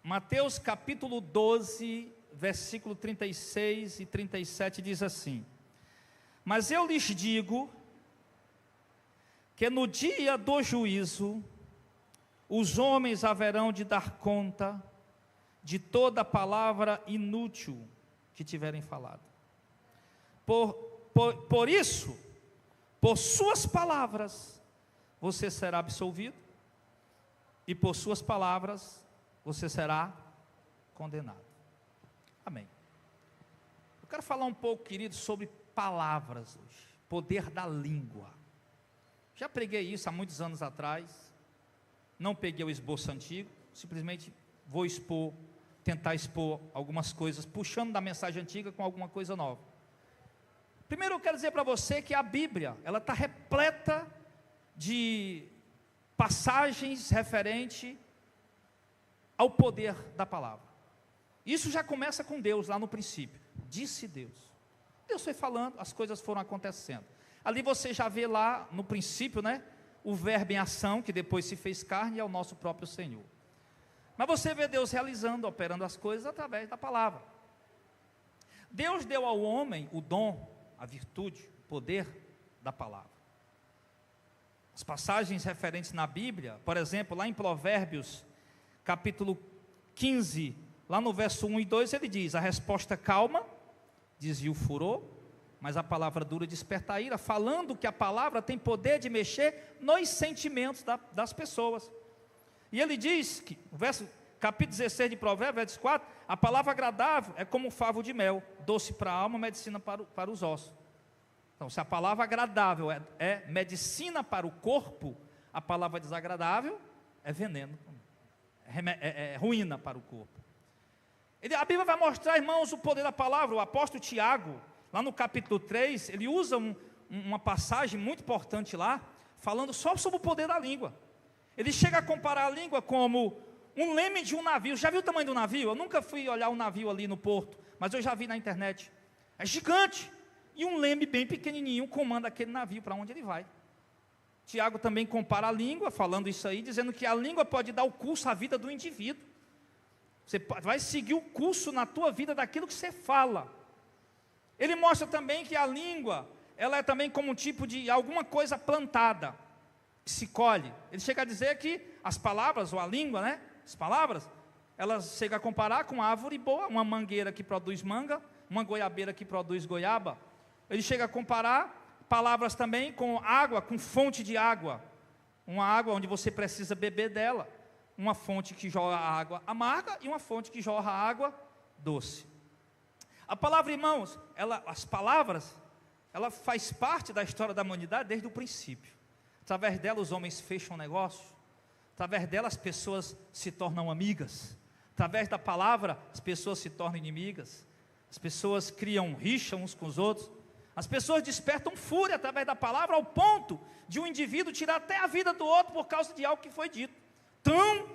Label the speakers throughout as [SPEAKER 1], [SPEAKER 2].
[SPEAKER 1] Mateus capítulo 12, versículo 36 e 37 diz assim: Mas eu lhes digo que no dia do juízo os homens haverão de dar conta de toda palavra inútil que tiverem falado. Por isso, por suas palavras você será absolvido, e por suas palavras você será condenado. Amém. Eu quero falar um pouco, queridos, sobre palavras hoje, poder da língua. Já preguei isso há muitos anos atrás, não peguei o esboço antigo, simplesmente vou tentar expor algumas coisas, puxando da mensagem antiga com alguma coisa nova. Primeiro eu quero dizer para você que a Bíblia, ela está repleta de passagens referentes ao poder da palavra. Isso já começa com Deus, lá no princípio. Disse Deus. Deus foi falando, as coisas foram acontecendo. Ali você já vê lá no princípio, o verbo em ação, que depois se fez carne, é o nosso próprio Senhor. Mas você vê Deus realizando, operando as coisas através da palavra. Deus deu ao homem o dom, a virtude, o poder da palavra. As passagens referentes na Bíblia, por exemplo, lá em Provérbios, capítulo 15, lá no verso 1 e 2, ele diz: a resposta calma desvia o furor, mas a palavra dura desperta a ira, falando que a palavra tem poder de mexer nos sentimentos das pessoas. E ele diz que, capítulo 16 de Provérbios, verso 4, a palavra agradável é como um favo de mel, doce para a alma, medicina para os ossos. Então, se a palavra agradável é medicina para o corpo, a palavra desagradável é veneno, é ruína para o corpo. A Bíblia vai mostrar, irmãos, o poder da palavra. O apóstolo Tiago, lá no capítulo 3, ele usa uma passagem muito importante lá, falando só sobre o poder da língua. Ele chega a comparar a língua como um leme de um navio. Já viu o tamanho do navio? Eu nunca fui olhar um navio ali no porto, mas eu já vi na internet. É gigante. E um leme bem pequenininho comanda aquele navio para onde ele vai. Tiago também compara a língua, falando isso aí, dizendo que a língua pode dar o curso à vida do indivíduo. Você vai seguir o curso na tua vida daquilo que você fala. Ele mostra também que a língua, ela é também como um tipo de alguma coisa plantada, que se colhe. Ele chega a dizer que as palavras, ou a língua, as palavras, elas chegam a comparar com árvore boa, uma mangueira que produz manga, uma goiabeira que produz goiaba. Ele chega a comparar palavras também com água, com fonte de água. Uma água onde você precisa beber dela. Uma fonte que jorra água amarga e uma fonte que jorra água doce. A palavra, irmãos, as palavras, ela faz parte da história da humanidade desde o princípio. Através dela os homens fecham negócio. Através dela as pessoas se tornam amigas. Através da palavra as pessoas se tornam inimigas. As pessoas criam rixa uns com os outros. As pessoas despertam fúria através da palavra, ao ponto de um indivíduo tirar até a vida do outro por causa de algo que foi dito. Tão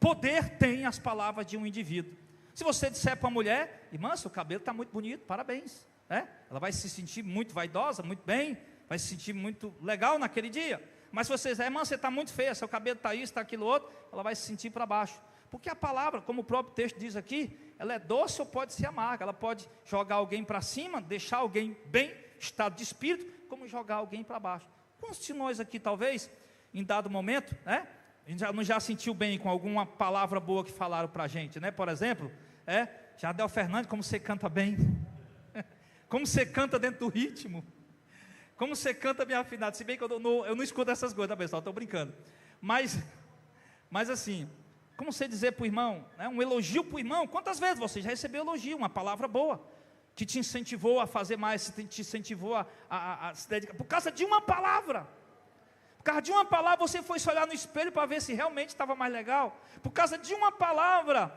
[SPEAKER 1] poder tem as palavras de um indivíduo. Se você disser para a mulher: irmã, seu cabelo está muito bonito, parabéns, ela vai se sentir muito vaidosa, muito bem, vai se sentir muito legal naquele dia. Mas se você disser: irmã, você está muito feia, seu cabelo está isso, está aquilo outro, ela vai se sentir para baixo. Porque a palavra, como o próprio texto diz aqui, ela é doce ou pode ser amarga. Ela pode jogar alguém para cima, deixar alguém bem, estado de espírito, como jogar alguém para baixo. Quantos de nós aqui, talvez, em dado momento, a gente não já sentiu bem com alguma palavra boa que falaram para a gente, Por exemplo, Jardel Fernandes, como você canta bem, como você canta dentro do ritmo, como você canta bem afinado. Se bem que eu não escuto essas coisas, pessoal, estou brincando, mas assim, como você dizer para o irmão, um elogio para o irmão. Quantas vezes você já recebeu elogio, uma palavra boa, que te incentivou a fazer mais, te incentivou a se dedicar, por causa de uma palavra. Por causa de uma palavra você foi se olhar no espelho para ver se realmente estava mais legal. Por causa de uma palavra,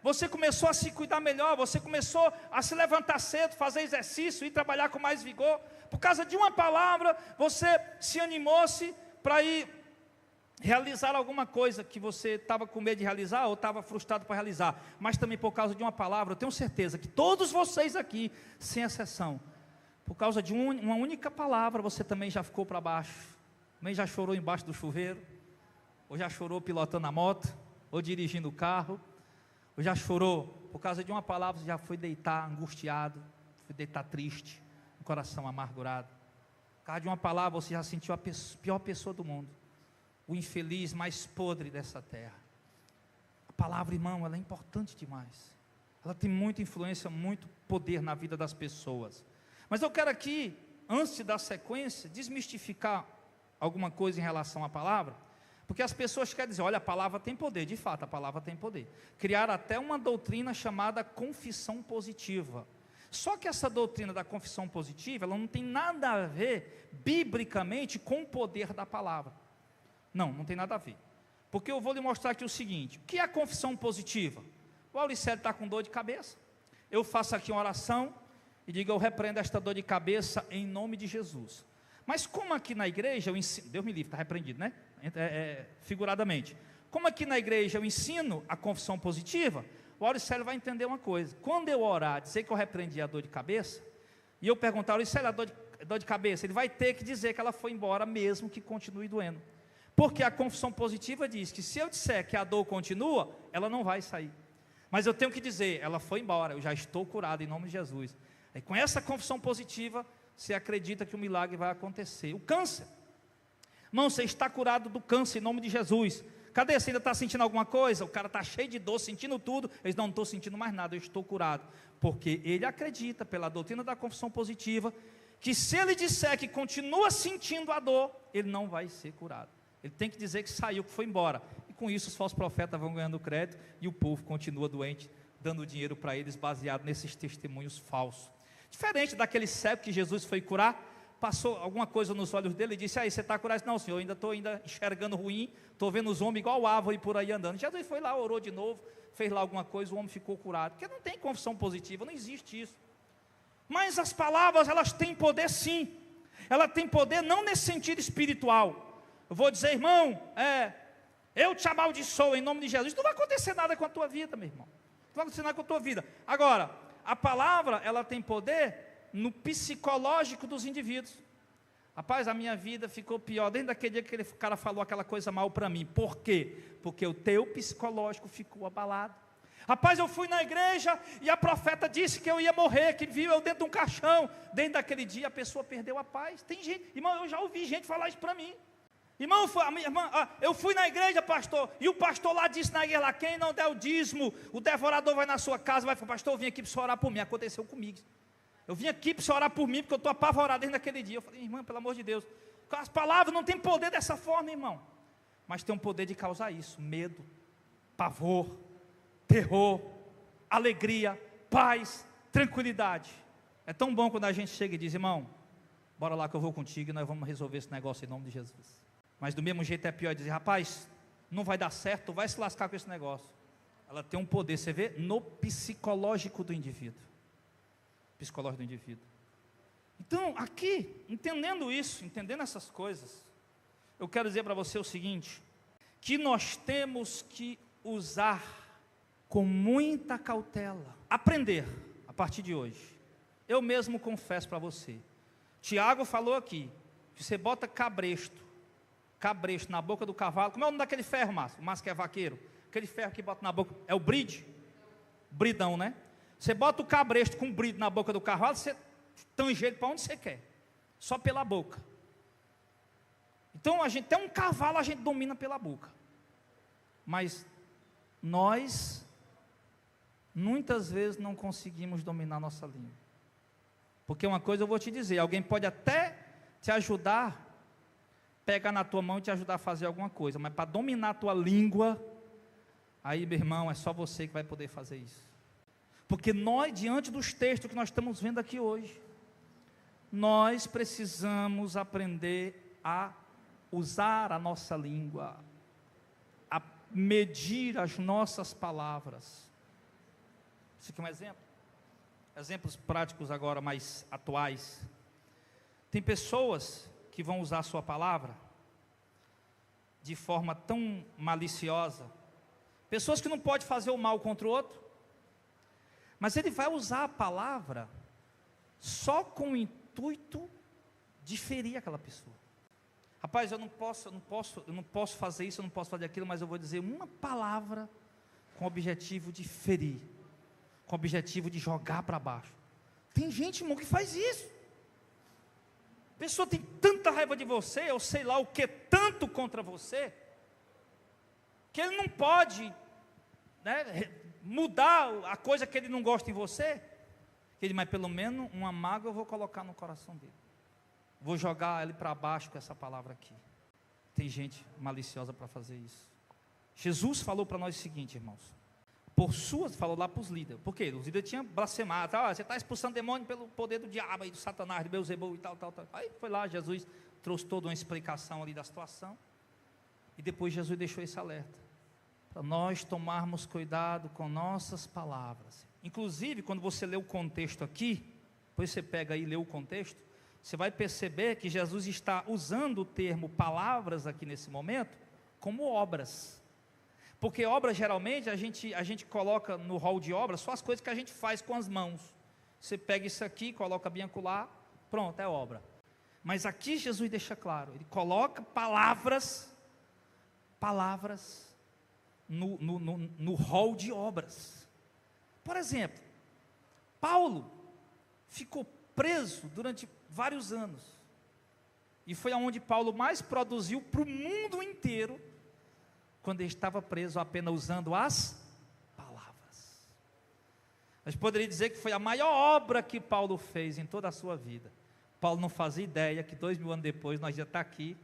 [SPEAKER 1] você começou a se cuidar melhor, você começou a se levantar cedo, fazer exercício, ir trabalhar com mais vigor. Por causa de uma palavra, você se animou-se para ir realizar alguma coisa que você estava com medo de realizar, ou estava frustrado para realizar. Mas também por causa de uma palavra, eu tenho certeza que todos vocês aqui, sem exceção, por causa de uma única palavra, você também já ficou para baixo. Também já chorou embaixo do chuveiro, ou já chorou pilotando a moto, ou dirigindo o carro, ou já chorou por causa de uma palavra, você já foi deitar angustiado, foi deitar triste, com o coração amargurado. Por causa de uma palavra, você já sentiu a pior pessoa do mundo, o infeliz mais podre dessa terra. A palavra, irmão, ela é importante demais. Ela tem muita influência, muito poder na vida das pessoas. Mas eu quero aqui, antes de dar sequência, desmistificar alguma coisa em relação à palavra, porque as pessoas querem dizer, olha, a palavra tem poder. De fato, a palavra tem poder. Criaram até uma doutrina chamada confissão positiva. Só que essa doutrina da confissão positiva, ela não tem nada a ver, biblicamente, com o poder da palavra. Não tem nada a ver. Porque eu vou lhe mostrar aqui o seguinte, o que é a confissão positiva? O Auricélio está com dor de cabeça, eu faço aqui uma oração, e digo, eu repreendo esta dor de cabeça em nome de Jesus. Mas como aqui na igreja eu ensino, Deus me livre, está repreendido, né? Figuradamente. Como aqui na igreja eu ensino a confissão positiva, o Auricélio vai entender uma coisa. Quando eu orar, dizer que eu repreendi a dor de cabeça, e eu perguntar, Auricélio, a dor de cabeça, ele vai ter que dizer que ela foi embora, mesmo que continue doendo. Porque a confissão positiva diz que se eu disser que a dor continua, ela não vai sair. Mas eu tenho que dizer, ela foi embora, eu já estou curado em nome de Jesus. E com essa confissão positiva, você acredita que o milagre vai acontecer. O câncer, irmão, você está curado do câncer em nome de Jesus. Cadê? Você ainda está sentindo alguma coisa? O cara está cheio de dor, sentindo tudo. Eles não estou sentindo mais nada, eu estou curado. Porque ele acredita, pela doutrina da confissão positiva, que se ele disser que continua sentindo a dor, ele não vai ser curado. Ele tem que dizer que saiu, que foi embora. E com isso os falsos profetas vão ganhando crédito e o povo continua doente, dando dinheiro para eles baseado nesses testemunhos falsos. Diferente daquele cego que Jesus foi curar, passou alguma coisa nos olhos dele e disse, aí você está curado? Não, senhor, eu ainda estou enxergando ruim, estou vendo os homens igual árvore por aí andando. Jesus foi lá, orou de novo, fez lá alguma coisa, o homem ficou curado. Porque não tem confissão positiva, não existe isso. Mas as palavras, elas têm poder sim. Ela tem poder não nesse sentido espiritual. Eu vou dizer, irmão, eu te amaldiçoo em nome de Jesus. Não vai acontecer nada com a tua vida, meu irmão. Não vai acontecer nada com a tua vida. Agora, a palavra, ela tem poder no psicológico dos indivíduos. Rapaz, a minha vida ficou pior desde aquele dia que aquele cara falou aquela coisa mal para mim. Por quê? Porque o teu psicológico ficou abalado. Rapaz, eu fui na igreja e a profeta disse que eu ia morrer, que viu eu dentro de um caixão. Dentro daquele dia a pessoa perdeu a paz. Tem gente, irmão, eu já ouvi gente falar isso para mim. Irmão, eu fui na igreja, pastor, e o pastor lá disse na igreja lá, quem não der o dízimo, o devorador vai na sua casa, vai falar, pastor, eu vim aqui para você orar por mim. Aconteceu comigo. Eu vim aqui para você orar por mim, porque eu estou apavorado desde aquele dia. Eu falei, irmão, pelo amor de Deus, as palavras não têm poder dessa forma, irmão, mas tem um poder de causar isso, medo, pavor, terror, alegria, paz, tranquilidade. É tão bom quando a gente chega e diz, irmão, bora lá que eu vou contigo e nós vamos resolver esse negócio em nome de Jesus. Mas do mesmo jeito é pior dizer, rapaz, não vai dar certo, vai se lascar com esse negócio. Ela tem um poder, você vê, no psicológico do indivíduo. Psicológico do indivíduo. Então, aqui, entendendo isso, entendendo essas coisas, eu quero dizer para você o seguinte, que nós temos que usar com muita cautela, aprender a partir de hoje. Eu mesmo confesso para você, Tiago falou aqui, que você bota cabresto na boca do cavalo. Como é o nome daquele ferro, Márcio? O Márcio que é vaqueiro. Aquele ferro que bota na boca, é o bride? Bridão, né? Você bota o cabresto com bride na boca do cavalo, você tange ele para onde você quer. Só pela boca. Então, até um cavalo a gente domina pela boca. Mas nós, muitas vezes, não conseguimos dominar a nossa língua. Porque uma coisa eu vou te dizer, alguém pode até te ajudar, pegar na tua mão e te ajudar a fazer alguma coisa, mas para dominar a tua língua, aí, meu irmão, é só você que vai poder fazer isso. Porque nós, diante dos textos que nós estamos vendo aqui hoje, nós precisamos aprender a usar a nossa língua, a medir as nossas palavras. Isso aqui é um exemplo. Exemplos práticos agora mais atuais. Tem pessoas que vão usar a sua palavra de forma tão maliciosa. Pessoas que não podem fazer o mal contra o outro, mas ele vai usar a palavra só com o intuito de ferir aquela pessoa. Rapaz, eu não posso fazer isso, eu não posso fazer aquilo, mas eu vou dizer uma palavra com o objetivo de ferir, com o objetivo de jogar para baixo. Tem gente, irmão, que faz isso. A pessoa tem tanta raiva de você, ou sei lá o que, tanto contra você, que ele não pode, né, mudar a coisa que ele não gosta em você. Ele, mas pelo menos uma mágoa eu vou colocar no coração dele. Vou jogar ele para baixo com essa palavra aqui. Tem gente maliciosa para fazer isso. Jesus falou para nós o seguinte, irmãos. Falou lá para os líderes. Por quê? Os líderes tinham blasfemado. Você está expulsando demônio pelo poder do diabo e do Satanás, do Beelzebul e tal. Aí foi lá, Jesus trouxe toda uma explicação ali da situação. E depois Jesus deixou esse alerta. Para nós tomarmos cuidado com nossas palavras. Inclusive, quando você lê o contexto aqui, depois você pega aí e lê o contexto, você vai perceber que Jesus está usando o termo palavras aqui nesse momento, como obras. Porque obras, geralmente, a gente coloca no rol de obras só as coisas que a gente faz com as mãos. Você pega isso aqui, coloca bem acolá, pronto, é obra. Mas aqui Jesus deixa claro, ele coloca palavras no rol de obras. Por exemplo, Paulo ficou preso durante vários anos, e foi aonde Paulo mais produziu para o mundo inteiro, quando ele estava preso apenas usando as palavras. A gente poderia dizer que foi a maior obra que Paulo fez em toda a sua vida. Paulo não fazia ideia que 2000 anos depois nós ia estar aqui,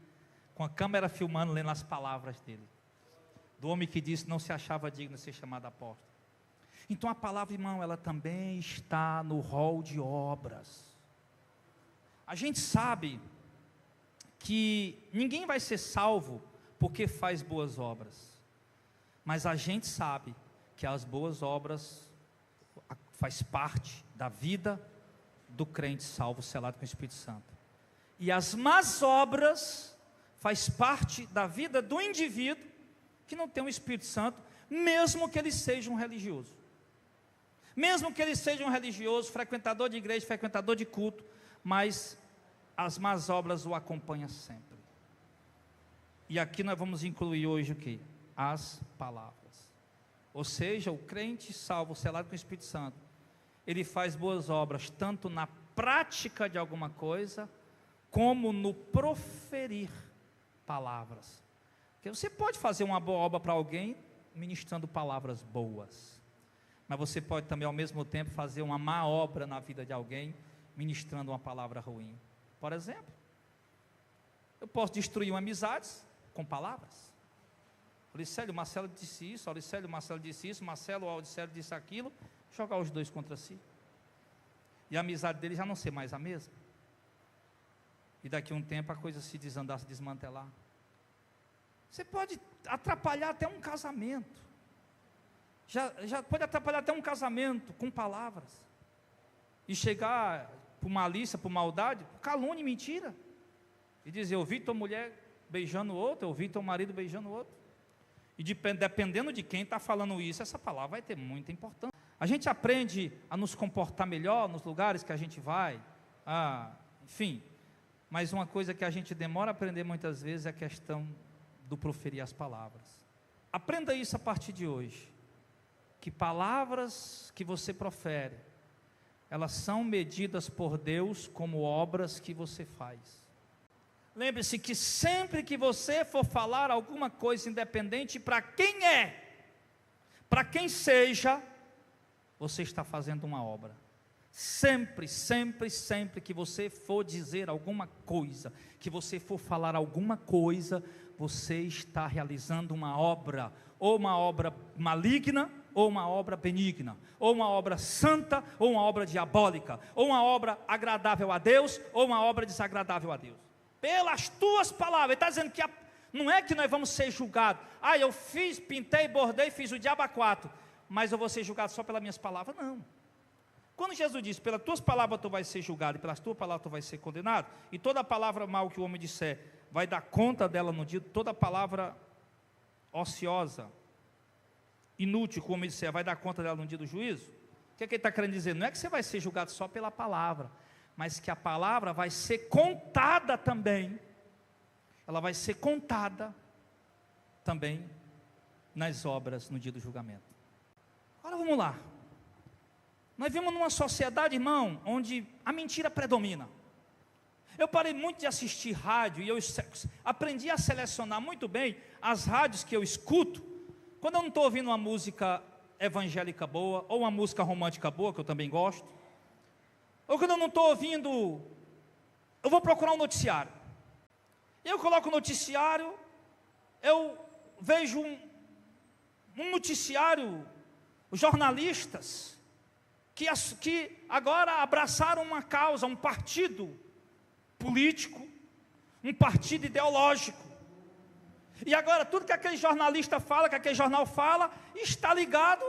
[SPEAKER 1] com a câmera filmando, lendo as palavras dele, do homem que disse não se achava digno de ser chamado apóstolo. Então a palavra, irmão, ela também está no rol de obras. A gente sabe que ninguém vai ser salvo porque faz boas obras, mas a gente sabe que as boas obras faz parte da vida do crente salvo, selado com o Espírito Santo, e as más obras faz parte da vida do indivíduo que não tem o Espírito Santo, mesmo que ele seja um religioso, frequentador de igreja, frequentador de culto, mas as más obras o acompanham sempre. E aqui nós vamos incluir hoje o que? As palavras. Ou seja, o crente salvo, selado com o Espírito Santo, ele faz boas obras, tanto na prática de alguma coisa, como no proferir palavras. Porque você pode fazer uma boa obra para alguém, ministrando palavras boas, mas você pode também ao mesmo tempo fazer uma má obra na vida de alguém, ministrando uma palavra ruim. Por exemplo, eu posso destruir uma amizade com palavras. Auricélio, Marcelo disse isso, Auricélio, Marcelo disse isso, Marcelo, Auricélio disse aquilo, jogar os dois contra si, e a amizade dele já não ser mais a mesma, e daqui a um tempo a coisa se desandar, se desmantelar. Você pode atrapalhar até um casamento, já pode atrapalhar até um casamento com palavras, e chegar por malícia, por maldade, por calúnia e mentira, e dizer, eu vi tua mulher beijando o outro, eu vi teu marido beijando o outro, e dependendo de quem está falando isso, essa palavra vai ter muita importância. A gente aprende a nos comportar melhor nos lugares que a gente vai, enfim, mas uma coisa que a gente demora a aprender muitas vezes é a questão do proferir as palavras. Aprenda isso a partir de hoje, que palavras que você profere, elas são medidas por Deus como obras que você faz. Lembre-se que sempre que você for falar alguma coisa, independente para quem para quem seja, você está fazendo uma obra. Sempre, sempre, sempre que você for dizer alguma coisa, que você for falar alguma coisa, você está realizando uma obra, ou uma obra maligna, ou uma obra benigna, ou uma obra santa, ou uma obra diabólica, ou uma obra agradável a Deus, ou uma obra desagradável a Deus. Pelas tuas palavras. Ele está dizendo que não é que nós vamos ser julgados. Eu pintei, bordei, fiz o diabo a quatro, mas eu vou ser julgado só pelas minhas palavras. Não. Quando Jesus disse, pelas tuas palavras tu vais ser julgado, e pelas tuas palavras tu vais ser condenado, e toda palavra mal que o homem disser, vai dar conta dela no dia, toda palavra ociosa, inútil que o homem disser, vai dar conta dela no dia do juízo. O que ele está querendo dizer? Não é que você vai ser julgado só pela palavra, mas que a palavra vai ser contada também. ela vai ser contada também nas obras no dia do julgamento. Agora vamos lá. Nós vivemos numa sociedade, irmão, onde a mentira predomina. Eu parei muito de assistir rádio e eu aprendi a selecionar muito bem as rádios que eu escuto, quando eu não estou ouvindo uma música evangélica boa, ou uma música romântica boa, que eu também gosto, ou quando eu não estou ouvindo, eu vou procurar um noticiário. Eu coloco o noticiário, eu vejo um noticiário, jornalistas, que agora abraçaram uma causa, um partido político, um partido ideológico. E agora tudo que aquele jornalista fala, que aquele jornal fala, está ligado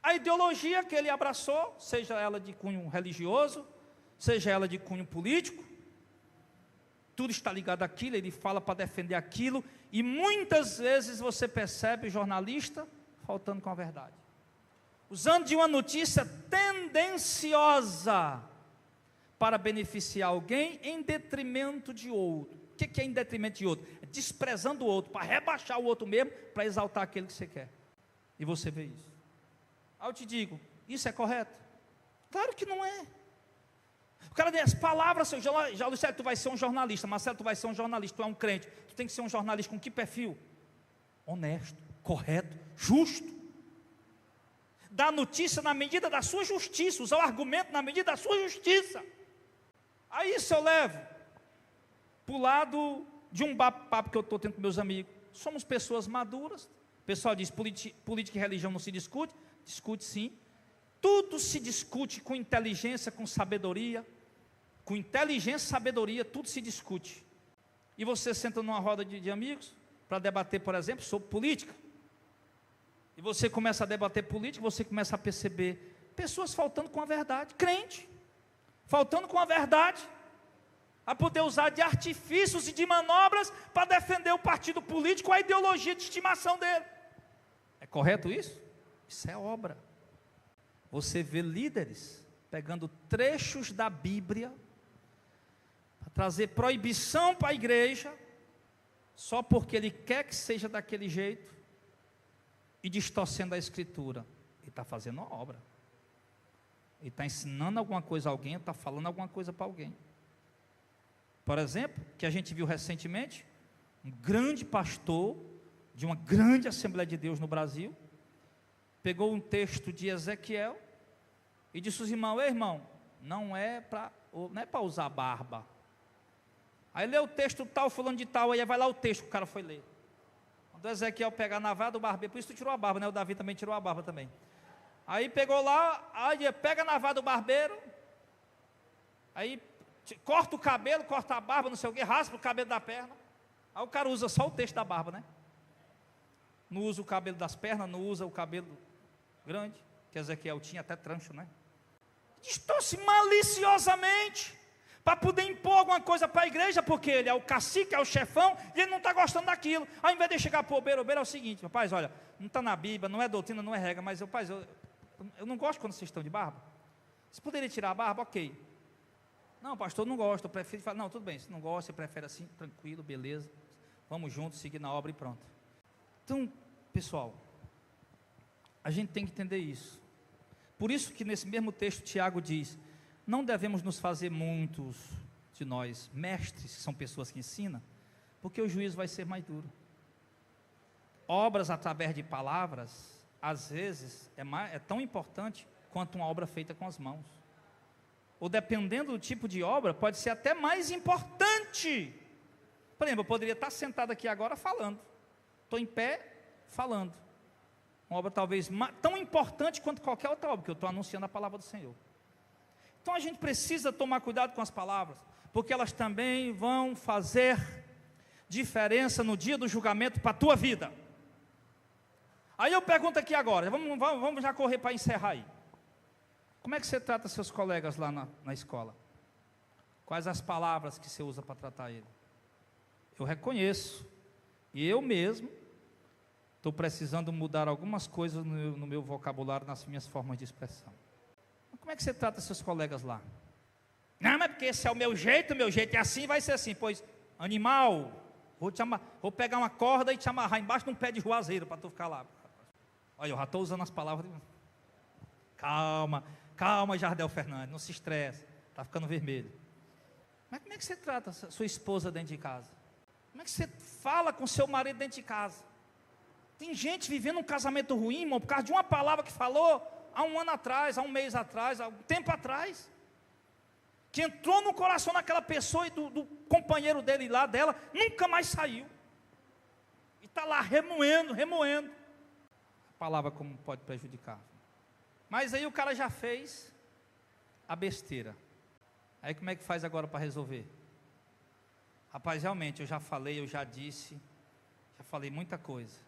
[SPEAKER 1] à ideologia que ele abraçou, seja ela de cunho religioso, seja ela de cunho político. Tudo está ligado àquilo, ele fala para defender aquilo, e muitas vezes você percebe o jornalista faltando com a verdade, usando de uma notícia tendenciosa para beneficiar alguém em detrimento de outro. O que é em detrimento de outro? É desprezando o outro, para rebaixar o outro mesmo, para exaltar aquele que você quer. E você vê isso. Aí eu te digo, isso é correto? Claro que não é. O cara diz, as palavras, já Luciano, tu vai ser um jornalista, Marcelo, tu vai ser um jornalista, tu é um crente, tu tem que ser um jornalista com que perfil? Honesto, correto, justo. Dá notícia na medida da sua justiça, usar o argumento na medida da sua justiça. Aí isso eu levo para o lado de um papo que eu estou tendo com meus amigos. Somos pessoas maduras. O pessoal diz, política e religião não se discute. Discute sim. Tudo se discute com inteligência, com sabedoria. Com inteligência e sabedoria, tudo se discute. E você senta numa roda de amigos para debater, por exemplo, sobre política. E você começa a debater política, você começa a perceber pessoas faltando com a verdade, crente, faltando com a verdade, a poder usar de artifícios e de manobras para defender o partido político, a ideologia de estimação dele. É correto isso? Isso é obra. Você vê líderes pegando trechos da Bíblia para trazer proibição para a igreja, só porque ele quer que seja daquele jeito, e distorcendo a escritura. Ele está fazendo uma obra. Ele está ensinando alguma coisa a alguém, está falando alguma coisa para alguém. Por exemplo, que a gente viu recentemente, um grande pastor de uma grande Assembleia de Deus no Brasil, pegou um texto de Ezequiel e disse aos irmãos, ei irmão, não é para usar barba. Aí lê o texto tal, fulano de tal, aí vai lá o texto que o cara foi ler. Quando Ezequiel pegar a navalha do barbeiro, por isso tu tirou a barba, né? O Davi também tirou a barba também. Aí pegou lá, aí pega a navalha do barbeiro, aí corta o cabelo, corta a barba, não sei o que, raspa o cabelo da perna. Aí o cara usa só o texto da barba, né? Não usa o cabelo das pernas, não usa o cabelo grande, que Ezequiel tinha até trancho, né? Distorce maliciosamente, para poder impor alguma coisa para a igreja, porque ele é o cacique, é o chefão, e ele não está gostando daquilo. Ao invés de chegar para o obeiro é o seguinte, rapaz, olha, não está na Bíblia, não é doutrina, não é regra, mas rapaz, eu não gosto quando vocês estão de barba. Você poderia tirar a barba? Ok. Não, pastor, não gosto, eu prefiro falar, não, tudo bem, se não gosta, você prefere assim, tranquilo, beleza, vamos juntos, seguir na obra e pronto. Então, pessoal, a gente tem que entender isso. Por isso que nesse mesmo texto Tiago diz, não devemos nos fazer muitos de nós mestres, que são pessoas que ensinam, porque o juízo vai ser mais duro. Obras através de palavras, às vezes, é tão importante quanto uma obra feita com as mãos. Ou dependendo do tipo de obra, pode ser até mais importante. Por exemplo, eu poderia estar sentado aqui agora falando. Estou em pé falando. Uma obra talvez tão importante quanto qualquer outra obra, porque eu estou anunciando a palavra do Senhor. Então a gente precisa tomar cuidado com as palavras, porque elas também vão fazer diferença no dia do julgamento para a tua vida. Aí eu pergunto aqui agora, vamos já correr para encerrar aí. Como é que você trata seus colegas lá na escola? Quais as palavras que você usa para tratar ele? Eu reconheço, e eu mesmo estou precisando mudar algumas coisas no meu vocabulário, nas minhas formas de expressão. Como é que você trata seus colegas lá? Não, mas porque esse é o meu jeito é assim, vai ser assim. Pois, animal, Vou pegar uma corda e te amarrar embaixo de um pé de juazeiro para tu ficar lá. Olha, eu já estou usando as palavras. Calma, calma, Jardel Fernandes, não se estresse, está ficando vermelho. Mas como é que você trata a sua esposa dentro de casa? Como é que você fala com seu marido dentro de casa? Tem gente vivendo um casamento ruim, irmão, por causa de uma palavra que falou há um ano atrás, há um mês atrás, há um tempo atrás, que entrou no coração daquela pessoa e do companheiro dele lá, dela, nunca mais saiu. E está lá remoendo. A palavra como pode prejudicar. Mas aí o cara já fez a besteira. Aí como é que faz agora para resolver? Rapaz, realmente eu já falei, eu já disse, já falei muita coisa.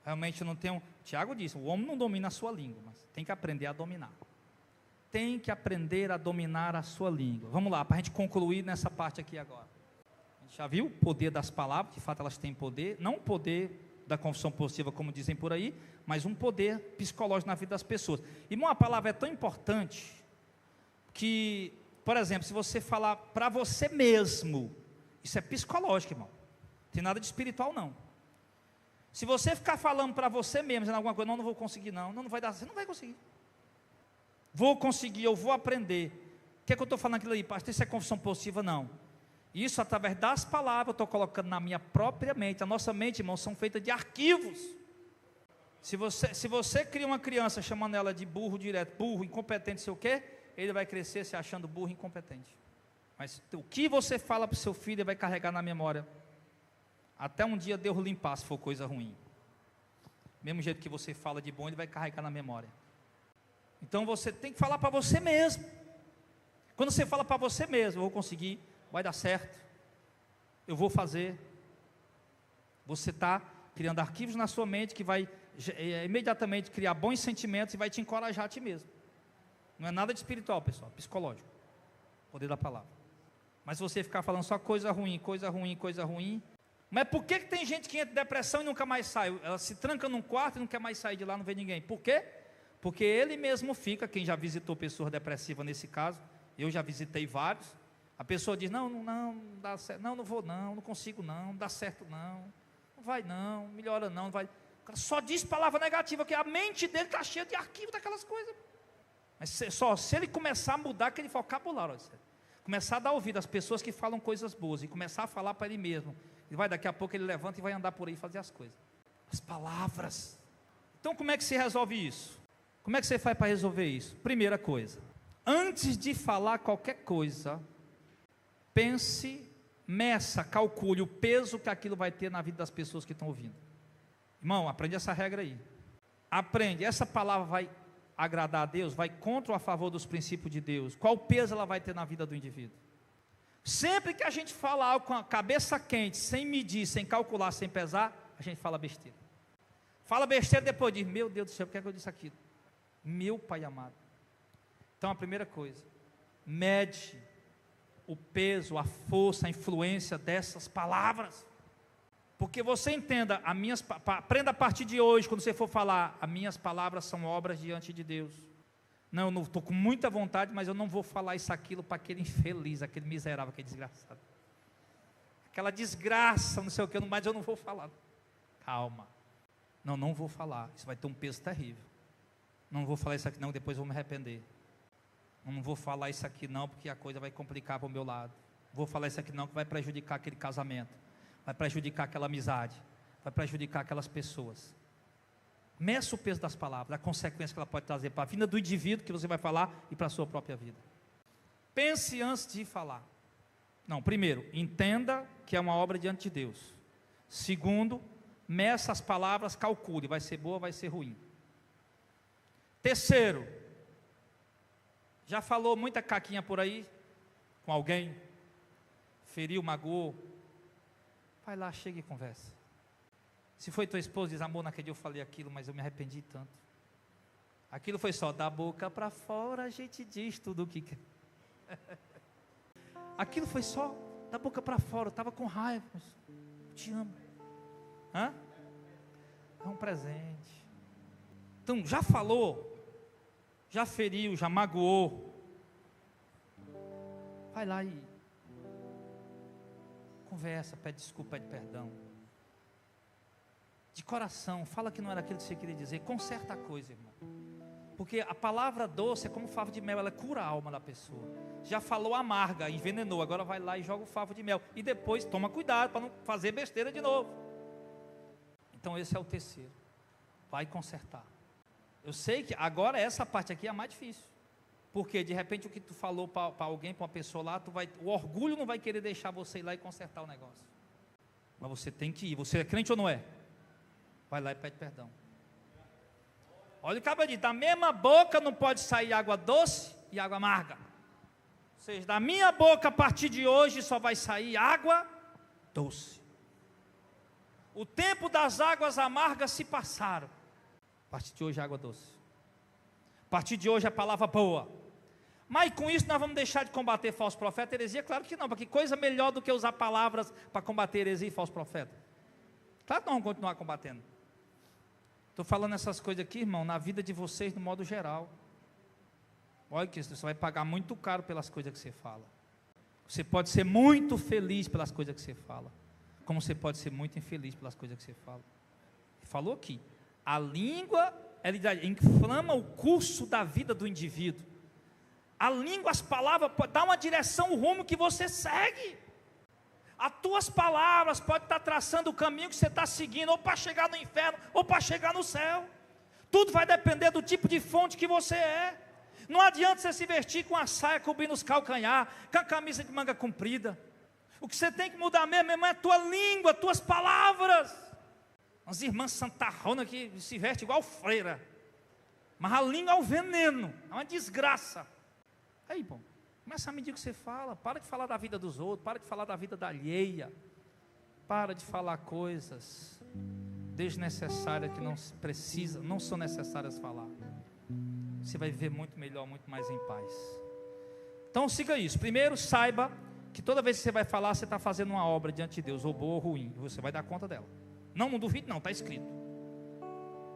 [SPEAKER 1] Realmente eu não tenho. Tiago disse, o homem não domina a sua língua, mas tem que aprender a dominar. Tem que aprender a dominar a sua língua. Vamos lá, para a gente concluir nessa parte aqui agora. A gente já viu o poder das palavras, de fato elas têm poder, não o poder da confissão positiva, como dizem por aí, mas um poder psicológico na vida das pessoas. Irmão, a palavra é tão importante que, por exemplo, se você falar para você mesmo, isso é psicológico, irmão. Não tem nada de espiritual, não. Se você ficar falando para você mesmo, dizendo alguma coisa, não vou conseguir, não vai dar, você não vai conseguir. Vou conseguir, eu vou aprender. O que é que eu estou falando aquilo aí, pastor? Isso é confissão positiva? Não. Isso através das palavras, eu estou colocando na minha própria mente. A nossa mente, irmão, são feitas de arquivos. Se você cria uma criança chamando ela de burro direto, burro, incompetente, sei o quê, ele vai crescer se achando burro e incompetente. Mas o que você fala para o seu filho, ele vai carregar na memória. Até um dia Deus limpar, se for coisa ruim. Mesmo jeito que você fala de bom, ele vai carregar na memória. Então você tem que falar para você mesmo. Quando você fala para você mesmo, eu vou conseguir, vai dar certo, eu vou fazer. Você está criando arquivos na sua mente que vai imediatamente criar bons sentimentos e vai te encorajar a ti mesmo. Não é nada de espiritual, pessoal, psicológico. Poder da palavra. Mas se você ficar falando só coisa ruim. Mas por que tem gente que entra em depressão e nunca mais sai? Ela se tranca num quarto e não quer mais sair de lá, não vê ninguém. Por quê? Porque ele mesmo fica, quem já visitou pessoas depressivas nesse caso, eu já visitei vários, a pessoa diz, não dá certo, não vou não consigo não dá certo não vai não, melhora não vai. O cara só diz palavra negativa, que a mente dele está cheia de arquivo daquelas coisas. Mas se ele começar a mudar aquele vocabulário, começar a dar ouvido às pessoas que falam coisas boas, e começar a falar para ele mesmo, daqui a pouco ele levanta e vai andar por aí e fazer as coisas. As palavras. Então como é que se resolve isso? Como é que você faz para resolver isso? Primeira coisa, antes de falar qualquer coisa, pense, meça, calcule o peso que aquilo vai ter na vida das pessoas que estão ouvindo. Irmão, aprende essa regra aí. Aprende, essa palavra vai agradar a Deus, vai contra ou a favor dos princípios de Deus? Qual peso ela vai ter na vida do indivíduo? Sempre que a gente fala algo com a cabeça quente, sem medir, sem calcular, sem pesar, a gente fala besteira. Fala besteira e depois diz, meu Deus do céu, por que é que eu disse aquilo? Meu Pai amado. Então a primeira coisa, mede o peso, a força, a influência dessas palavras. Porque você entenda, aprenda a partir de hoje, quando você for falar, as minhas palavras são obras diante de Deus. Não, eu não estou com muita vontade, mas eu não vou falar isso, aquilo para aquele infeliz, aquele miserável, aquele desgraçado. Aquela desgraça, não sei o que, mas eu não vou falar. Calma. Não vou falar, isso vai ter um peso terrível. Não vou falar isso aqui não, depois vou me arrepender. Não vou falar isso aqui não, porque a coisa vai complicar para o meu lado. Vou falar isso aqui não, que vai prejudicar aquele casamento, vai prejudicar aquela amizade, vai prejudicar aquelas pessoas. Meça o peso das palavras, a consequência que ela pode trazer para a vida do indivíduo que você vai falar e para a sua própria vida. Pense antes de falar. Não, primeiro, entenda que é uma obra diante de Deus. Segundo, meça as palavras, calcule, vai ser boa, vai ser ruim. Terceiro, já falou muita caquinha por aí com alguém, feriu, magoou, vai lá, chega e conversa. Se foi tua esposa, diz, amor, naquele dia eu falei aquilo, mas eu me arrependi tanto. Aquilo foi só, da boca para fora a gente diz tudo o que quer. Aquilo foi só, da boca para fora, eu estava com raiva, mas te amo. É um presente. Então, já falou, já feriu, já magoou, vai lá e Conversa, pede desculpa, pede perdão. De coração, fala que não era aquilo que você queria dizer. Conserta a coisa, irmão. Porque a palavra doce é como favo de mel, ela cura a alma da pessoa. Já falou amarga, envenenou, agora vai lá e joga o favo de mel. E depois toma cuidado para não fazer besteira de novo. Então esse é o terceiro. Vai consertar. Eu sei que agora essa parte aqui é a mais difícil. Porque de repente o que tu falou para alguém, para uma pessoa lá, o orgulho não vai querer deixar você ir lá e consertar o negócio. Mas você tem que ir. Você é crente ou não é? Vai lá e pede perdão. Olha o cabra da mesma boca não pode sair água doce e água amarga. Ou seja, da minha boca a partir de hoje só vai sair água doce. O tempo das águas amargas se passaram. A partir de hoje água doce. A partir de hoje a palavra boa. Mas com isso nós vamos deixar de combater falso profeta e heresia? Claro que não, porque coisa melhor do que usar palavras para combater heresia e falso profeta. Claro que nós vamos continuar combatendo. Estou falando essas coisas aqui, irmão, na vida de vocês, no modo geral. Olha que você vai pagar muito caro pelas coisas que você fala. Você pode ser muito feliz pelas coisas que você fala, como você pode ser muito infeliz pelas coisas que você fala. Falou aqui, a língua, ela inflama o curso da vida do indivíduo. A língua, as palavras, dá uma direção, o rumo que você segue. As tuas palavras podem estar traçando o caminho que você está seguindo, ou para chegar no inferno, ou para chegar no céu. Tudo vai depender do tipo de fonte que você é. Não adianta você se vestir com a saia cobrindo os calcanhar, com a camisa de manga comprida. O que você tem que mudar mesmo, irmão, é a tua língua, as tuas palavras. As irmãs santarronas que se vestem igual freira, mas a língua é o veneno, é uma desgraça. Aí, bom, começa a medir o que você fala. Para de falar da vida dos outros, para de falar da vida da alheia, para de falar coisas desnecessárias que não precisa, não são necessárias falar. Você vai viver muito melhor, muito mais em paz. Então siga isso. Primeiro, saiba que toda vez que você vai falar, você está fazendo uma obra diante de Deus, ou boa ou ruim, você vai dar conta dela. Não duvide não, está escrito.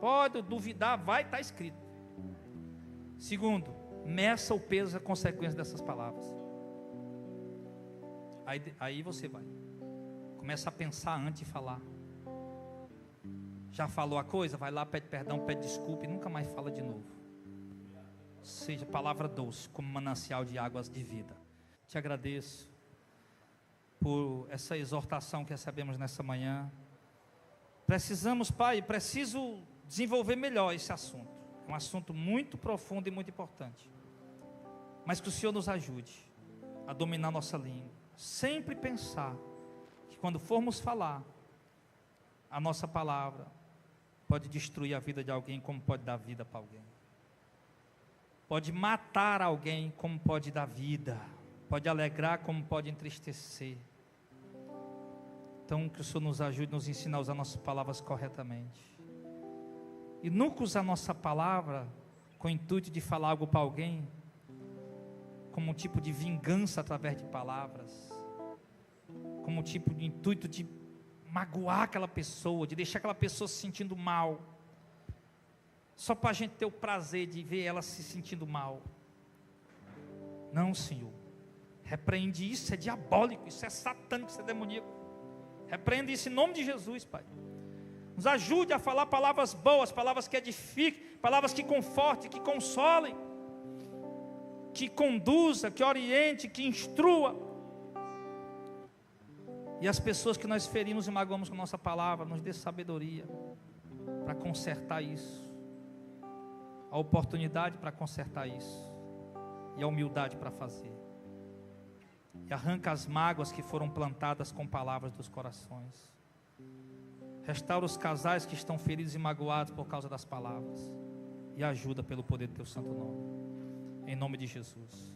[SPEAKER 1] Pode duvidar, vai, está escrito. Segundo, meça o peso e a consequência dessas palavras. Aí você vai. Começa a pensar antes de falar. Já falou a coisa? Vai lá, pede perdão, pede desculpa e nunca mais fala de novo. Seja palavra doce, como manancial de águas de vida. Te agradeço por essa exortação que recebemos nessa manhã. Precisamos, Pai, preciso desenvolver melhor esse assunto. É um assunto muito profundo e muito importante. Mas que o Senhor nos ajude a dominar nossa língua. Sempre pensar que quando formos falar, a nossa palavra pode destruir a vida de alguém, como pode dar vida para alguém. Pode matar alguém, como pode dar vida. Pode alegrar, como pode entristecer. Então, que o Senhor nos ajude, nos ensine a usar nossas palavras corretamente. E nunca usar nossa palavra com o intuito de falar algo para alguém, como um tipo de vingança através de palavras, como um tipo de intuito de magoar aquela pessoa, de deixar aquela pessoa se sentindo mal, só para a gente ter o prazer de ver ela se sentindo mal. Não, Senhor, repreende isso, é diabólico, isso é satânico, isso é demoníaco. Repreende isso em nome de Jesus, Pai. Nos ajude a falar palavras boas, palavras que edifiquem, palavras que confortem, que consolem, que conduza, que oriente, que instrua. E as pessoas que nós ferimos e magoamos com nossa palavra, nos dê sabedoria para consertar isso, a oportunidade para consertar isso, e a humildade para fazer. E arranca as mágoas que foram plantadas com palavras dos corações. Restaura os casais que estão feridos e magoados por causa das palavras. E ajuda pelo poder do teu santo nome. Em nome de Jesus.